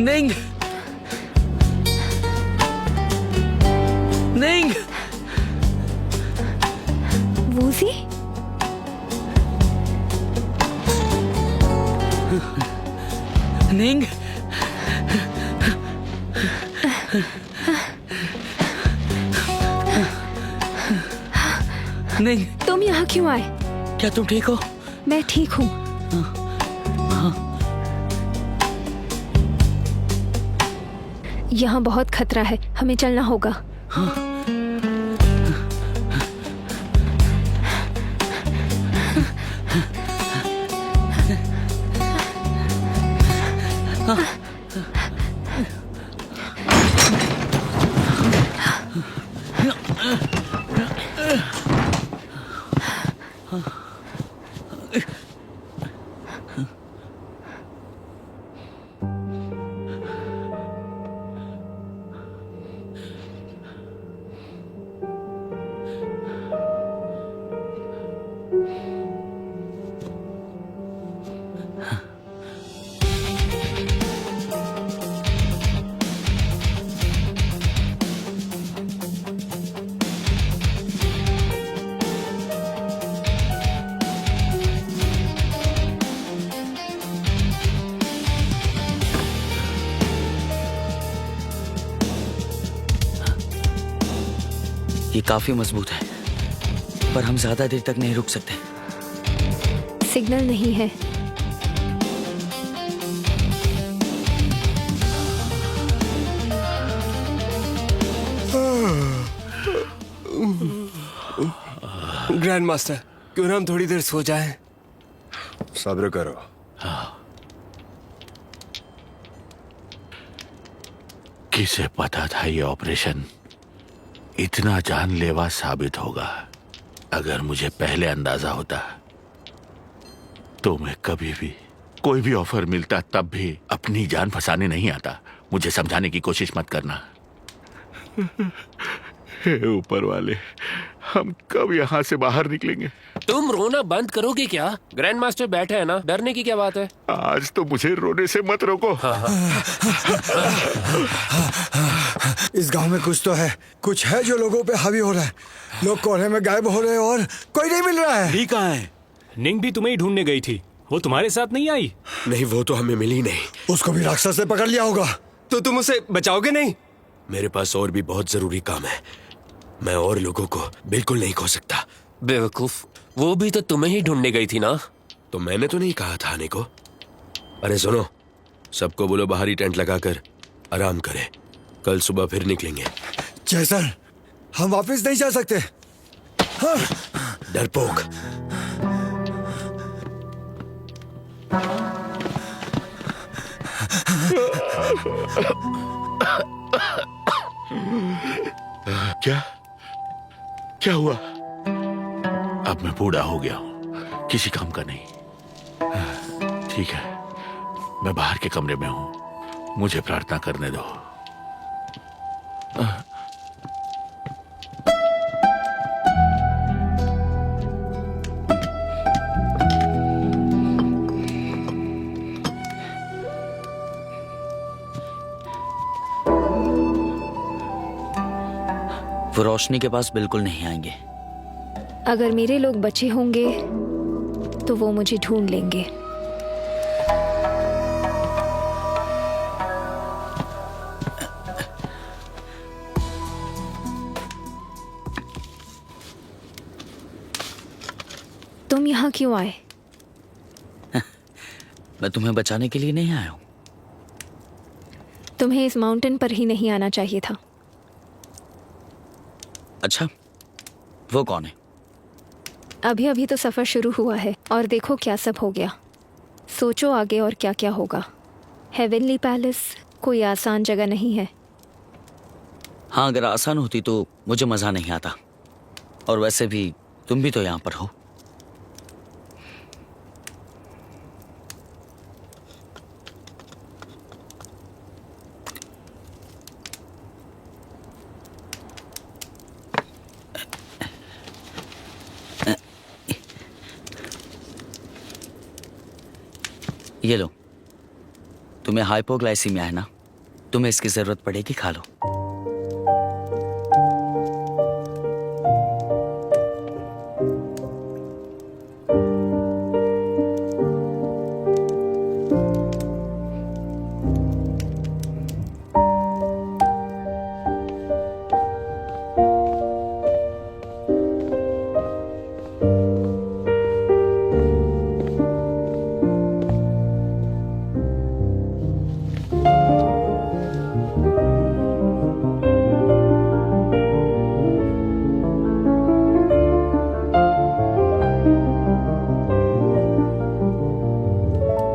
निंग, निंग, Woozi, निंग, निंग, तुम यहाँ क्यों आए? क्या तुम ठीक हो? मैं ठीक हूँ। यहाँ बहुत खतरा है, हमें चलना होगा। ये काफी मजबूत है, पर हम ज्यादा देर तक नहीं रुक सकते। सिग्नल नहीं है। ग्रैंड मास्टर, क्यों ना हम थोड़ी देर सो जाएं? सब्र करो। किसे पता था ये ऑपरेशन इतना जानलेवा साबित होगा? अगर मुझे पहले अंदाजा होता तो मैं कभी भी कोई भी ऑफर मिलता तब भी अपनी जान फंसाने नहीं आता। मुझे समझाने की कोशिश मत करना। हे ऊपर वाले, हम कब यहाँ से बाहर निकलेंगे? तुम रोना बंद करोगे क्या? ग्रैंड मास्टर बैठे हैं ना, डरने की क्या बात है? आज तो मुझे रोने से मत रोको। इस गांव में कुछ तो है, कुछ है जो लोगों पे हावी हो रहा है। लोग कोने में गायब हो रहे हैं और कोई नहीं मिल रहा है। ली कहाँ है? निंग भी तुम्हें ही ढूंढने गई थी, वो तुम्हारे साथ नहीं आई? नहीं, वो तो हमें मिली नहीं। उसको भी राक्षस ने पकड़ लिया होगा। तो तुम उसे बचाओगे नहीं? मेरे पास और भी बहुत जरूरी काम है। मैं और लोगों को बिल्कुल नहीं खो सकता। बेवकूफ, वो भी तो तुम्हें ही ढूंढने गई थी ना। तो मैंने तो नहीं कहा था आने को। अरे सुनो, सबको बोलो बाहरी टेंट लगाकर आराम करें। कल सुबह फिर निकलेंगे। जैसन, हम वापस नहीं जा सकते। हाँ। डरपोक। क्या हुआ? अब मैं बूढ़ा हो गया हूँ, किसी काम का नहीं। ठीक है, मैं बाहर के कमरे में हूँ, मुझे प्रार्थना करने दो। वो रोशनी के पास बिल्कुल नहीं आएंगे। अगर मेरे लोग बचे होंगे तो वो मुझे ढूंढ लेंगे। तुम यहाँ क्यों आए? मैं तुम्हें बचाने के लिए नहीं आया हूँ। तुम्हें इस माउंटेन पर ही नहीं आना चाहिए था। अच्छा, वो कौन है? अभी अभी तो सफर शुरू हुआ है और देखो क्या सब हो गया। सोचो आगे और क्या क्या होगा। हेवनली पैलेस कोई आसान जगह नहीं है। हाँ, अगर आसान होती तो मुझे मजा नहीं आता। और वैसे भी तुम भी तो यहाँ पर हो। ये लो, तुम्हें हाइपोग्लाइसीमिया है ना? तुम्हें इसकी जरूरत पड़ेगी, खा लो।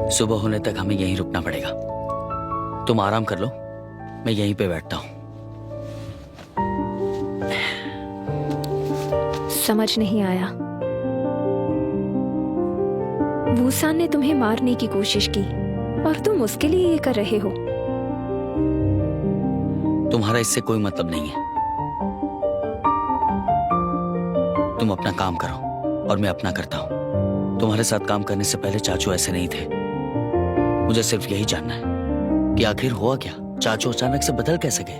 सुबह होने तक हमें यहीं रुकना पड़ेगा। तुम आराम कर लो, मैं यहीं पे बैठता हूं। समझ नहीं आया। वूसान ने तुम्हें मारने की कोशिश की और तुम उसके लिए ये कर रहे हो। तुम्हारा इससे कोई मतलब नहीं है। तुम अपना काम करो और मैं अपना करता हूं। तुम्हारे साथ काम करने से पहले चाचू ऐसे नहीं थे। मुझे सिर्फ यही जानना है कि आखिर हुआ क्या। चाचू अचानक से बदल कैसे गए?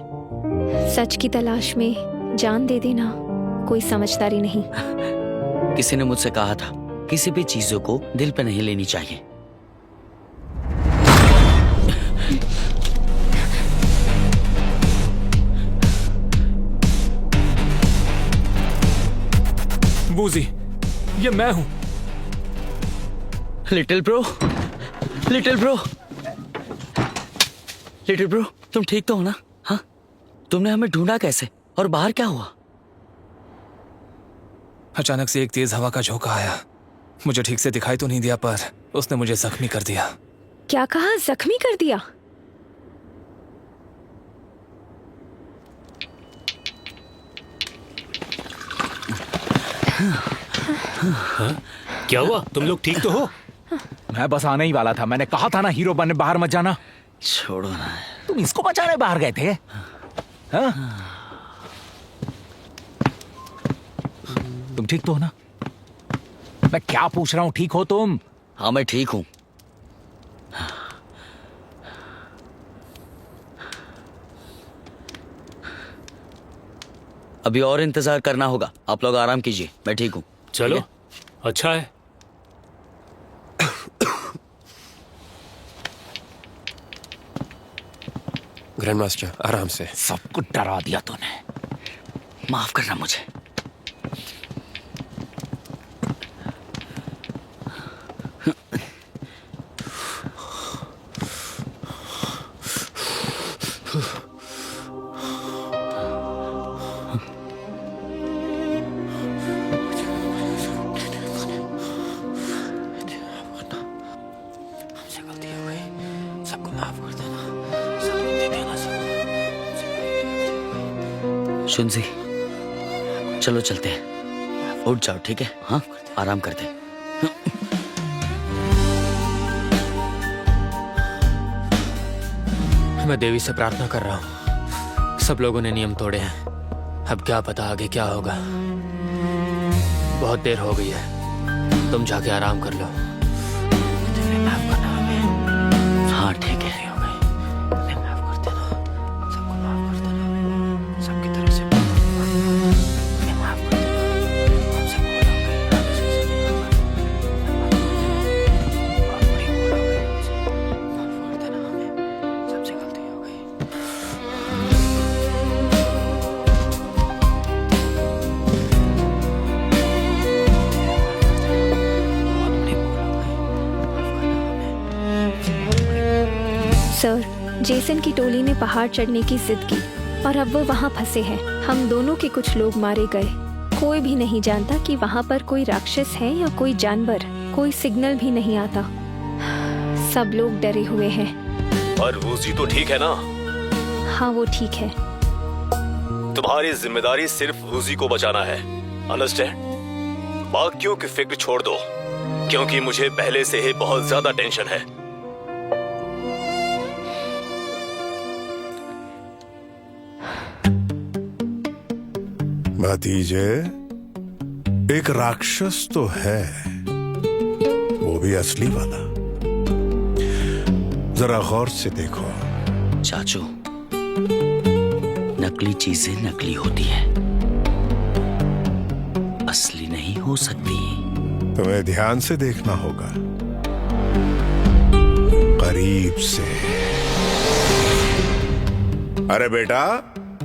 सच की तलाश में जान दे देना कोई समझदारी नहीं। किसी ने मुझसे कहा था किसी भी चीजों को दिल पे नहीं लेनी चाहिए। बूजी, ये मैं हूं। Little bro, little bro, little bro, तुम ठीक तो हो ना? हाँ, तुमने हमें ढूंढा कैसे और बाहर क्या हुआ? अचानक से एक तेज हवा का झोंका आया। मुझे ठीक से दिखाई तो नहीं दिया, पर उसने मुझे जख्मी कर दिया। क्या कहा? जख्मी कर दिया? क्या हुआ? तुम लोग ठीक तो हो? मैं बस आने ही वाला था। मैंने कहा था ना हीरो बनने बाहर मत जाना। छोड़ो ना। तुम इसको बचाने बाहर गए थे? हाँ? तुम ठीक तो हो ना? मैं क्या पूछ रहा हूँ, ठीक हो तुम? हाँ, मैं ठीक हूं। अभी और इंतजार करना होगा। आप लोग आराम कीजिए, मैं ठीक हूं। चलो, अच्छा है। ग्रैंड मास्टर, आराम से। सबको डरा दिया तूने। माफ करना मुझे। शुनजी, चलो चलते हैं। उठ जाओ, ठीक है? हाँ, आराम करते हैं। मैं देवी से प्रार्थना कर रहा हूँ। सब लोगों ने नियम तोड़े हैं। अब क्या पता आगे क्या होगा। बहुत देर हो गई है, तुम जाके आराम कर लो। हाँ, ठीक है। सर, जेसन की टोली ने पहाड़ चढ़ने की जिद की और अब वो वहाँ फंसे हैं। हम दोनों के कुछ लोग मारे गए। कोई भी नहीं जानता कि वहाँ पर कोई राक्षस है या कोई जानवर। कोई सिग्नल भी नहीं आता। सब लोग डरे हुए हैं। पर वूजी तो ठीक है ना? हाँ, वो ठीक है। तुम्हारी जिम्मेदारी सिर्फ वूजी को बचाना है, अंडरस्टैंड? बाकियों की फिक्र छोड़ दो, क्योंकि मुझे पहले से ही बहुत ज्यादा टेंशन है। भतीजे, एक राक्षस तो है, वो भी असली वाला। जरा गौर से देखो। चाचू, नकली चीजें नकली होती है, असली नहीं हो सकती। तुम्हें ध्यान से देखना होगा, करीब से। अरे बेटा,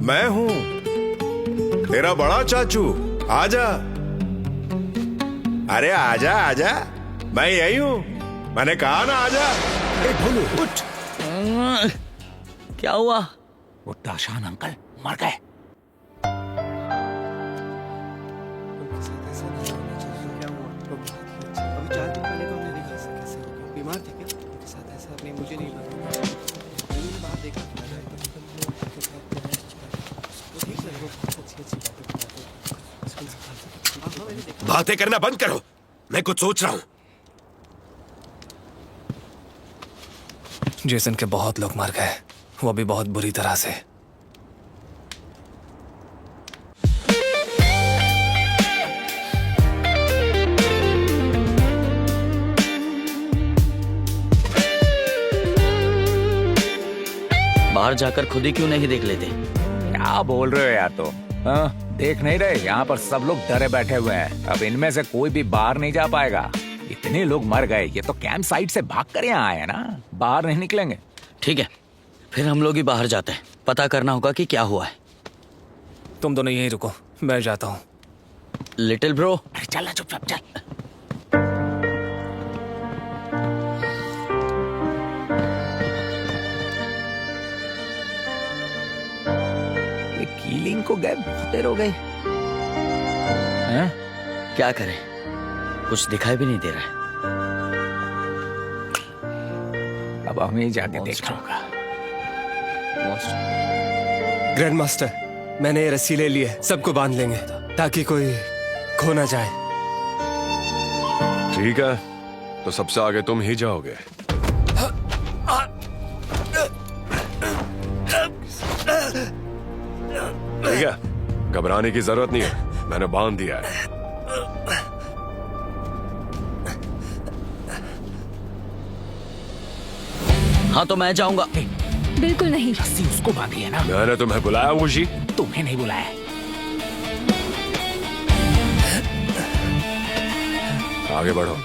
मैं हूं तेरा बड़ा चाचू, आजा। अरे आजा आजा, मैं यही हूं, मैंने कहा ना आजा। ए भोलू उठ। क्या हुआ? वो दाशान अंकल मर गए। बातें करना बंद करो, मैं कुछ सोच रहा हूं। जेसन के बहुत लोग मर गए, वो भी बहुत बुरी तरह से। बाहर जाकर खुद ही क्यों नहीं देख लेते? क्या बोल रहे हो यार तुम? देख नहीं रहे? यहाँ पर सब लोग डरे बैठे हुए हैं। अब इनमें से कोई भी बाहर नहीं जा पाएगा। इतने लोग मर गए, ये तो कैंप साइट से भागकर यहाँ आए हैं ना, बाहर नहीं निकलेंगे। ठीक है, फिर हम लोग ही बाहर जाते हैं, पता करना होगा कि क्या हुआ है। तुम दोनों यहीं रुको, मैं जाता हूँ। लिटिल ब्रो, अरे चल ना, चुपचाप चल। ये कीलिंग को गए बहुत देर हो गई। क्या करें, कुछ दिखाई भी नहीं दे रहा है। अब हमें जाके देखना होगा। ग्रैंड मास्टर, मैंने ये रस्सी ले ली है, सबको बांध लेंगे ताकि कोई खो ना जाए। ठीक है, तो सबसे आगे तुम ही जाओगे। ठीक है, घबराने की जरूरत नहीं है, मैंने बांध दिया है। हाँ तो मैं जाऊंगा। बिल्कुल नहीं। रस्सी उसको बांधी है ना। मैंने तुम्हें बुलाया मुशी? तुम्हें नहीं बुलाया। आगे बढ़ो।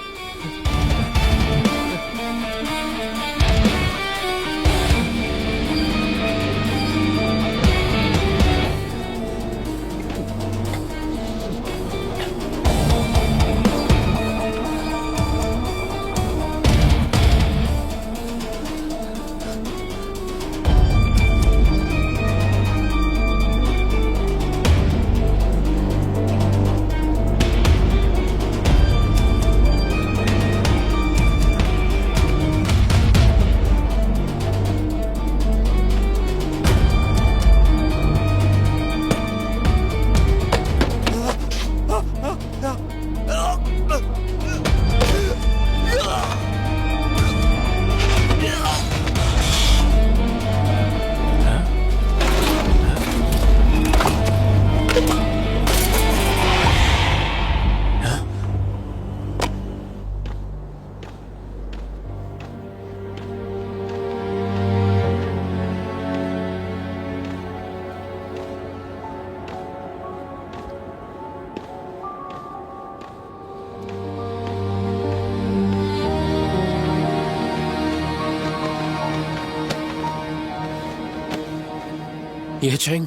ये चेंग।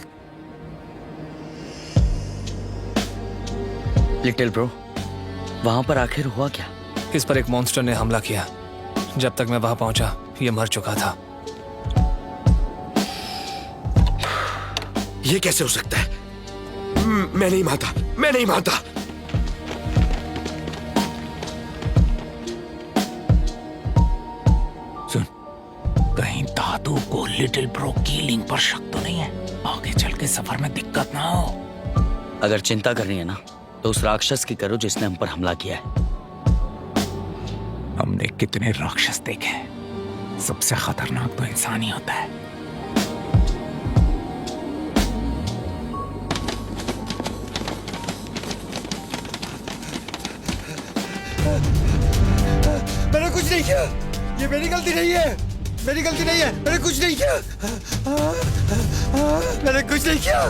लिटिल ब्रो, वहां पर आखिर हुआ क्या? इस पर एक मॉन्स्टर ने हमला किया। जब तक मैं वहां पहुंचा, ये मर चुका था। ये कैसे हो सकता है? मैं नहीं मानता, मैं नहीं मानता। सुन, कहीं दादू को लिटिल ब्रो की लिंक पर शक तो नहीं है? आगे चल के सफर में दिक्कत ना हो। अगर चिंता करनी है ना, तो उस राक्षस की करो जिसने हम पर हमला किया है। हमने कितने राक्षस देखे हैं, सबसे खतरनाक तो इंसान ही होता है। मैंने कुछ नहीं किया, ये मेरी गलती नहीं है। मेरी गलती नहीं है, मैंने कुछ नहीं किया, मैंने कुछ नहीं किया।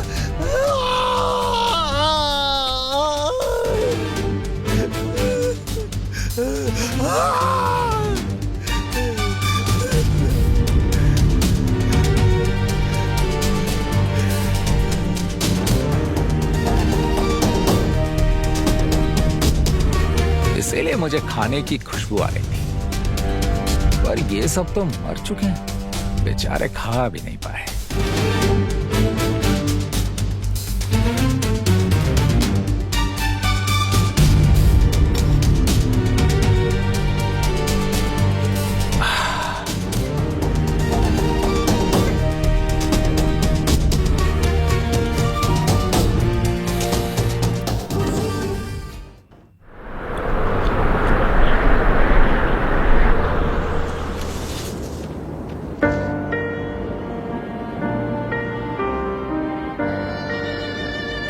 इसीलिए मुझे खाने की खुशबू आ रही थी, पर ये सब तो मर चुके हैं, बेचारे खा भी नहीं पाए।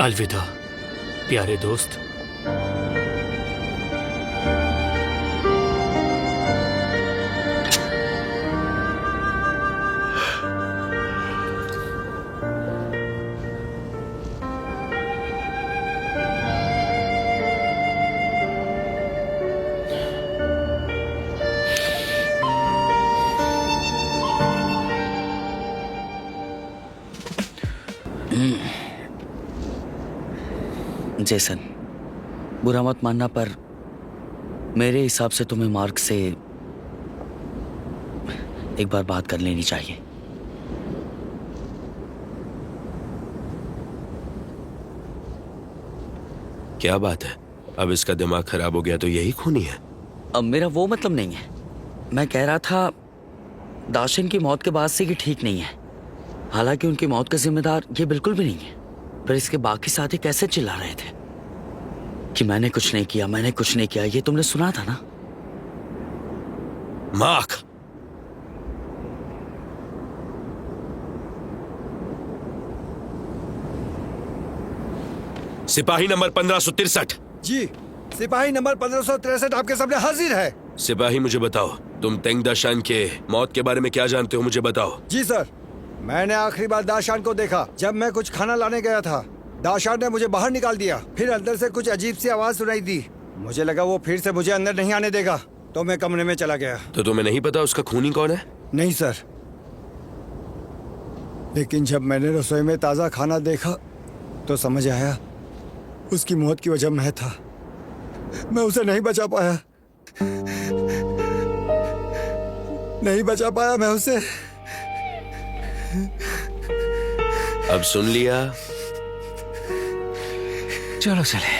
अलविदा प्यारे दोस्त। जेसन, बुरा मत मानना, पर मेरे हिसाब से तुम्हें मार्क से एक बार बात कर लेनी चाहिए। क्या बात है? अब इसका दिमाग खराब हो गया तो यही खूनी है? अब मेरा वो मतलब नहीं है, मैं कह रहा था दाशिन की मौत के बाद से ये ठीक नहीं है। हालांकि उनकी मौत का जिम्मेदार ये बिल्कुल भी नहीं है, पर इसके बाकी साथी कैसे चिल्ला रहे थे कि मैंने कुछ नहीं किया, मैंने कुछ नहीं किया। ये तुमने सुना था ना? मार्क, सिपाही नंबर 1563। जी, सिपाही नंबर 1563 आपके सामने हाजिर है। सिपाही, मुझे बताओ, तुम तेंग दाशान के मौत के बारे में क्या जानते हो, मुझे बताओ। जी सर, मैंने आखिरी बार दाशान को देखा जब मैं कुछ खाना लाने गया था। दाशान ने मुझे बाहर निकाल दिया, फिर अंदर से कुछ अजीब सी आवाज सुनाई दी। मुझे लगा वो फिर से मुझे अंदर नहीं आने देगा, तो मैं कमरे में चला गया। तो तुम्हें नहीं पता उसका खूनी कौन है? नहीं सर, लेकिन जब मैंने रसोई में ताज़ा खाना देखा तो समझ आया उसकी मौत की वजह मैं था। मैं उसे नहीं बचा पाया, नहीं बचा पाया मैं उसे। अब सुन लिया, चलो चले।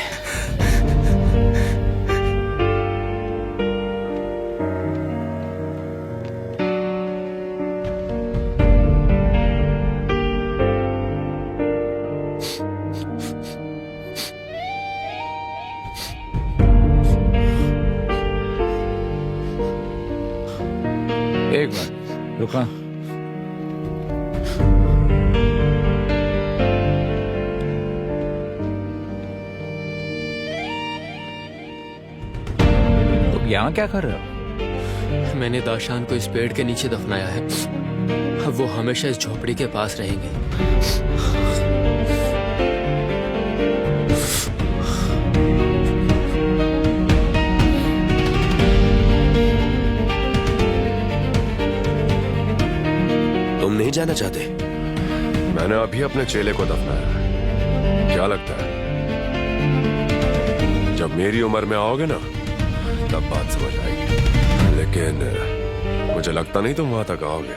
एक मिनट रुका। तुम यहाँ क्या कर रहे हो? मैंने दाशान को इस पेड़ के नीचे दफनाया है, अब वो हमेशा इस झोपड़ी के पास रहेंगे। तुम नहीं जाना चाहते? मैंने अभी अपने चेले को दफनाया है। क्या लगता है जब मेरी उम्र में आओगे ना तब बात समझ आएगी, लेकिन मुझे लगता नहीं तुम वहां तक आओगे।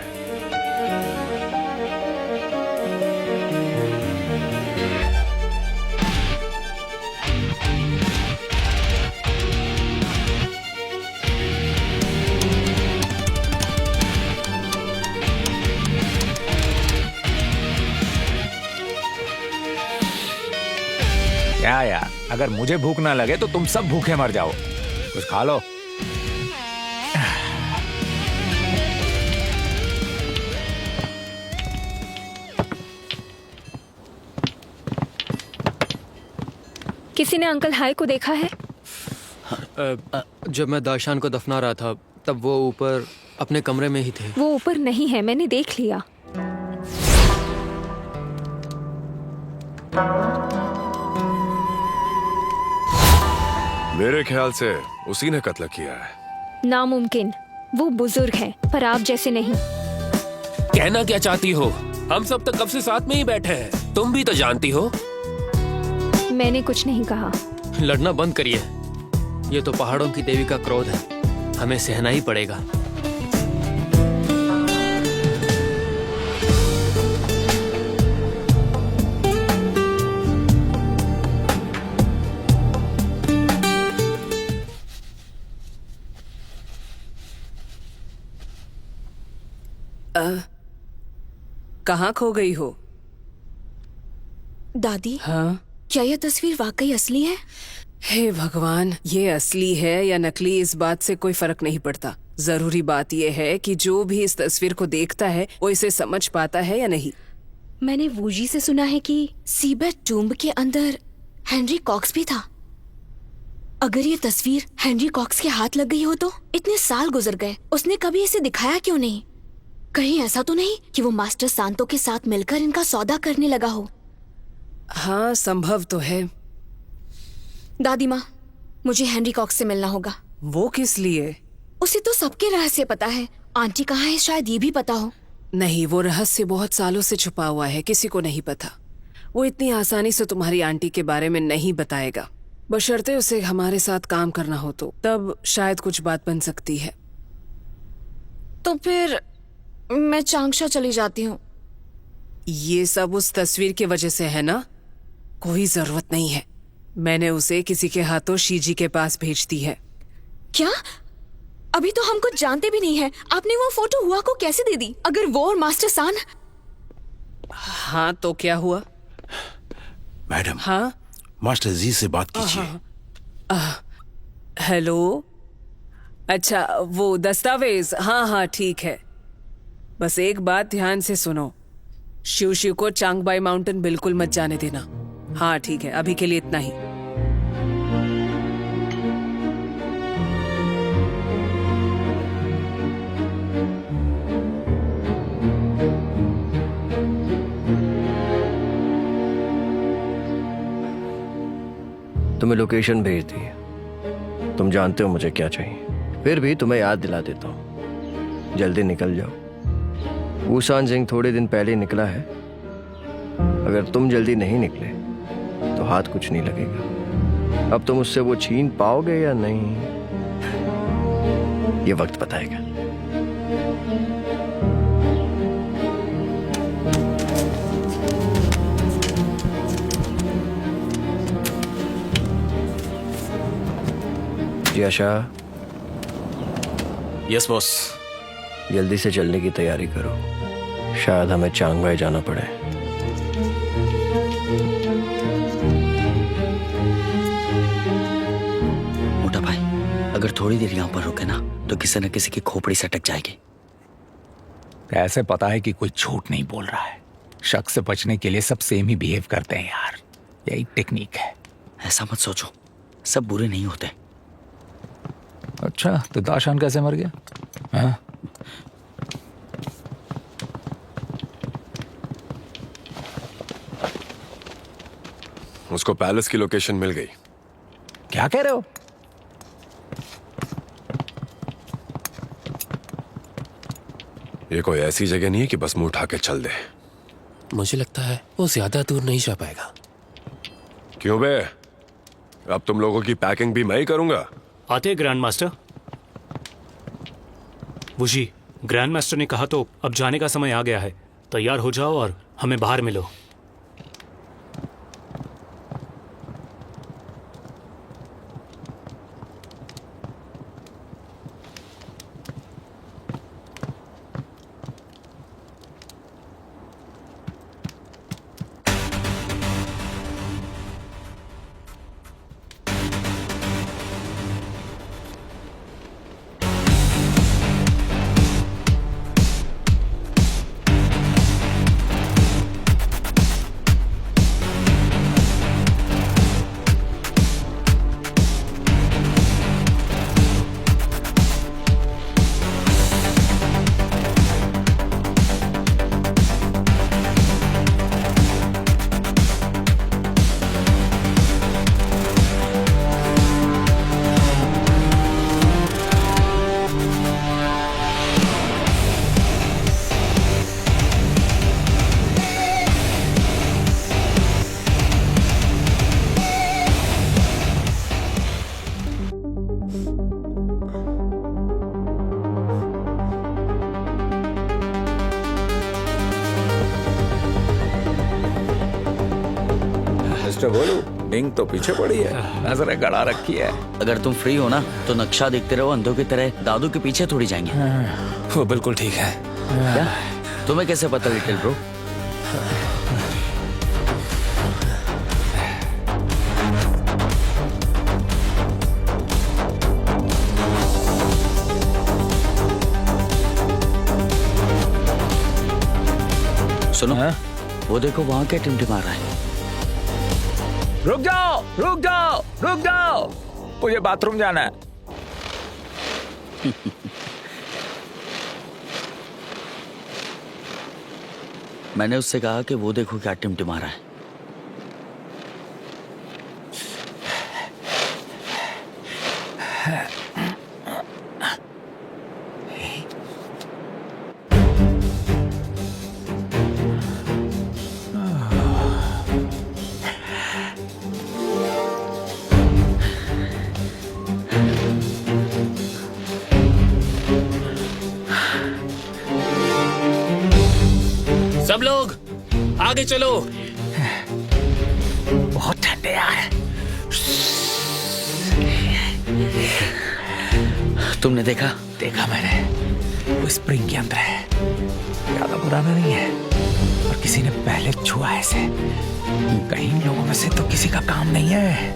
क्या यार, अगर मुझे भूख ना लगे तो तुम सब भूखे मर जाओ। कुछ खा लो। किसी ने अंकल हाय को देखा है? जब मैं दाशान को दफना रहा था तब वो ऊपर अपने कमरे में ही थे। वो ऊपर नहीं है, मैंने देख लिया। मेरे ख्याल से उसी ने कत्ल किया है। नामुमकिन, वो बुजुर्ग है पर आप जैसे नहीं। कहना क्या चाहती हो? हम सब तो कब से साथ में ही बैठे हैं, तुम भी तो जानती हो। मैंने कुछ नहीं कहा। लड़ना बंद करिए, ये तो पहाड़ों की देवी का क्रोध है, हमें सहना ही पड़ेगा। कहाँ खो गई हो? दादी, हाँ? क्या यह तस्वीर वाकई असली है? हे भगवान, ये असली है या नकली इस बात से कोई फर्क नहीं पड़ता। जरूरी बात यह है कि जो भी इस तस्वीर को देखता है वो इसे समझ पाता है या नहीं। मैंने वूजी से सुना है कि सीबेट टूम्ब के अंदर हेनरी कॉक्स भी था। अगर ये तस्वीर हेनरी कॉक्स के हाथ लग गई हो तो? इतने साल गुजर गए, उसने कभी इसे दिखाया क्यों नहीं? कहीं ऐसा तो नहीं कि वो मास्टर सांतो के साथ मिलकर इनका सौदा करने लगा हो? हाँ, संभव तो है। दादी माँ, मुझे हेनरी कॉक्स से मिलना होगा। वो किस लिए? उसे तो सबके रहस्य पता है। आंटी कहाँ है शायद ये भी पता हो। नहीं, वो रहस्य बहुत सालों से छुपा हुआ है, किसी को नहीं पता। वो इतनी आसानी से तुम्हारी आंटी के बारे में नहीं बताएगा, बशर्ते उसे हमारे साथ काम करना हो तो, तब शायद कुछ बात बन सकती है। तो फिर मैं चांगशा चली जाती हूँ। ये सब उस तस्वीर की वजह से है ना? कोई जरूरत नहीं है, मैंने उसे किसी के हाथों शीजी के पास भेज दी है। क्या? अभी तो हम कुछ जानते भी नहीं है। आपने वो फोटो हुआ को कैसे दे दी? अगर वो और मास्टर सान। हाँ तो क्या हुआ? मैडम, हाँ, मास्टर जी से बात कीजिए। हेलो। अच्छा, वो दस्तावेज, हाँ हाँ ठीक है। बस एक बात ध्यान से सुनो, शिव को चांगबाई माउंटेन बिल्कुल मत जाने देना। हाँ ठीक है, अभी के लिए इतना ही। तुम्हें लोकेशन भेज दी, तुम जानते हो मुझे क्या चाहिए। फिर भी तुम्हें याद दिला देता हूँ, जल्दी निकल जाओ। ऊसान सिंह थोड़े दिन पहले ही निकला है। अगर तुम जल्दी नहीं निकले तो हाथ कुछ नहीं लगेगा। अब तुम उससे वो छीन पाओगे या नहीं, ये वक्त बताएगा। जी शाह। Yes boss. जल्दी से चलने की तैयारी करो, शायद हमें चांगबाई जाना पड़े। मोटा भाई, अगर थोड़ी देर यहाँ पर रुके ना तो किसी न किसी की खोपड़ी से अटक जाएगी। कैसे पता है कि कोई झूठ नहीं बोल रहा है? शक से बचने के लिए सब सेम ही बिहेव करते हैं यार, यही टेक्निक है। ऐसा मत सोचो, सब बुरे नहीं होते। अच्छा, तो दाशान कैसे मर गया? हाँ? उसको पैलेस की लोकेशन मिल गई। क्या कह रहे हो? ये कोई ऐसी जगह नहीं है कि बस मुंह उठा के चल दे। मुझे लगता है वो ज्यादा दूर नहीं जा पाएगा। क्यों बे? अब तुम लोगों की पैकिंग भी मैं ही करूंगा। आते ग्रैंड मास्टर। वुशी, ग्रैंड मास्टर ने कहा तो अब जाने का समय आ गया है। तैयार हो जाओ और हमें बाहर मिलो। मिस्टर बोलू, निंग तो पीछे पड़ी है, नजरें गड़ा रखी है। अगर तुम फ्री हो ना तो नक्शा देखते रहो, अंधों की तरह दादू के पीछे थोड़ी जाएंगे। वो बिल्कुल ठीक है। क्या तुम्हें कैसे पता लिटिल ब्रो? सुनो, वो देखो वहां क्या टिमटिमा रहा है। रुक जाओ, रुक जाओ, रुक जाओ, मुझे बाथरूम जाना है। मैंने उससे कहा कि वो देखो क्या टिमटिमा रहा है। सब लोग आगे चलो। बहुत ठंडे यार। तुमने देखा? देखा मैंने, वो स्प्रिंग के अंदर है, ज्यादा पुराना नहीं है और किसी ने पहले छुआ है इसे। कहीं लोगों में से तो किसी का काम नहीं है।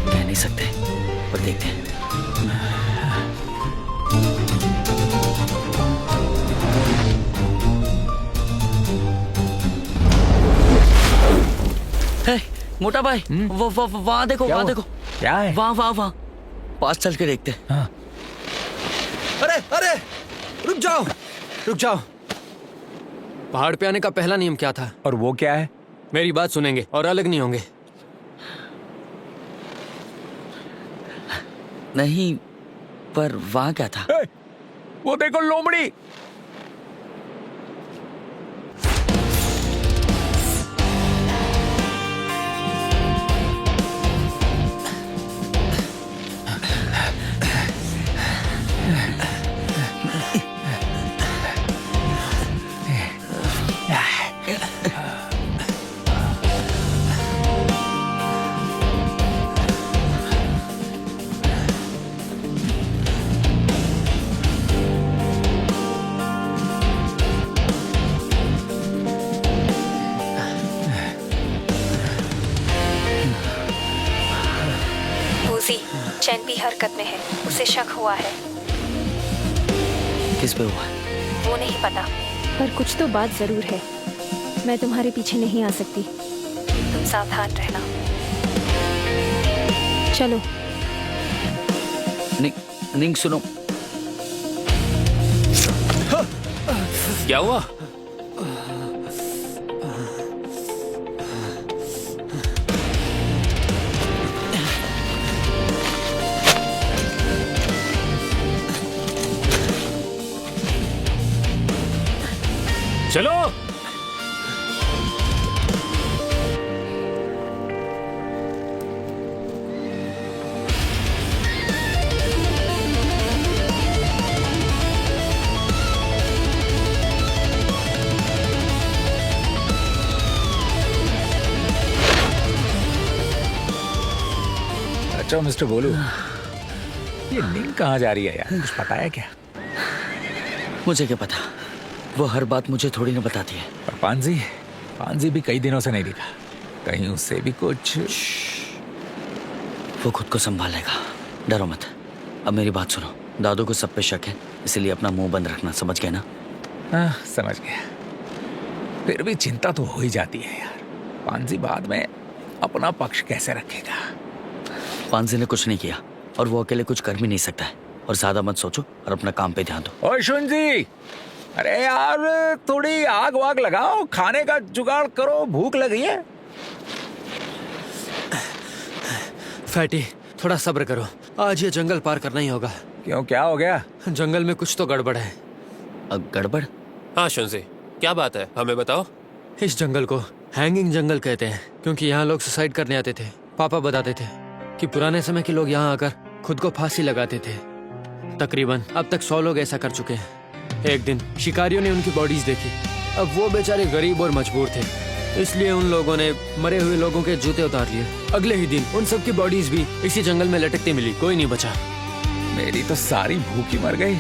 कह नहीं सकते पर देखते हैं। मोटा भाई, वो वहाँ देखो, वहाँ देखो। क्या है? वहाँ पास चल के देखते। हाँ। अरे अरे, रुक जाओ, रुक जाओ। पहाड़ पे आने का पहला नियम क्या था? और वो क्या है? मेरी बात सुनेंगे और अलग नहीं होंगे। नहीं, पर वहाँ क्या था? वो देखो लोमड़ी। चैन भी हरकत में है, उसे शक हुआ है। किस पे हुआ है? वो नहीं पता, पर कुछ तो बात जरूर है। मैं तुम्हारे पीछे नहीं आ सकती, तुम सावधान रहना। चलो। निंग सुनो। क्या हुआ? चलो। अच्छा मिस्टर बोलू, ये निंग कहाँ जा रही है यार, कुछ पता है क्या? मुझे क्या पता, वो हर बात मुझे थोड़ी ना बताती है। और पांजी भी कई दिनों से नहीं दिखा, कहीं उससे भी कुछ। वो खुद को संभालेगा, डरो मत। अब मेरी बात सुनो, दादू को सब पे शक है, इसलिए अपना मुंह बंद रखना, समझ गए ना? हाँ समझ गया। फिर भी चिंता तो हो ही जाती है यार, पांजी बाद में अपना पक्ष कैसे रखेगा? पांजी ने कुछ नहीं किया और वो अकेले कुछ कर भी नहीं सकता है। और ज्यादा मत सोचो और अपना काम पे ध्यान दो। ओए शुन जी, अरे यार थोड़ी आग वाग लगाओ, खाने का जुगाड़ करो, भूख लगी है। फैटी, थोड़ा सब्र करो, आज ये जंगल पार करना ही होगा। क्यों, क्या हो गया? जंगल में कुछ तो गड़बड़ है। गड़बड़? हाँ शुनजी, क्या बात है, हमें बताओ। इस जंगल को हैंगिंग जंगल कहते हैं, क्योंकि यहाँ लोग सुसाइड करने आते थे। पापा बताते थे कि पुराने समय के लोग यहाँ आकर खुद को फांसी लगाते थे। तकरीबन अब तक 100 लोग ऐसा कर चुके हैं। एक दिन शिकारियों ने उनकी बॉडीज देखी, अब वो बेचारे गरीब और मजबूर थे, इसलिए उन लोगों ने मरे हुए लोगों के जूते उतार लिए। अगले ही दिन उन सब की बॉडीज भी इसी जंगल में लटकती मिली, कोई नहीं बचा। मेरी तो सारी भूखी मर गई।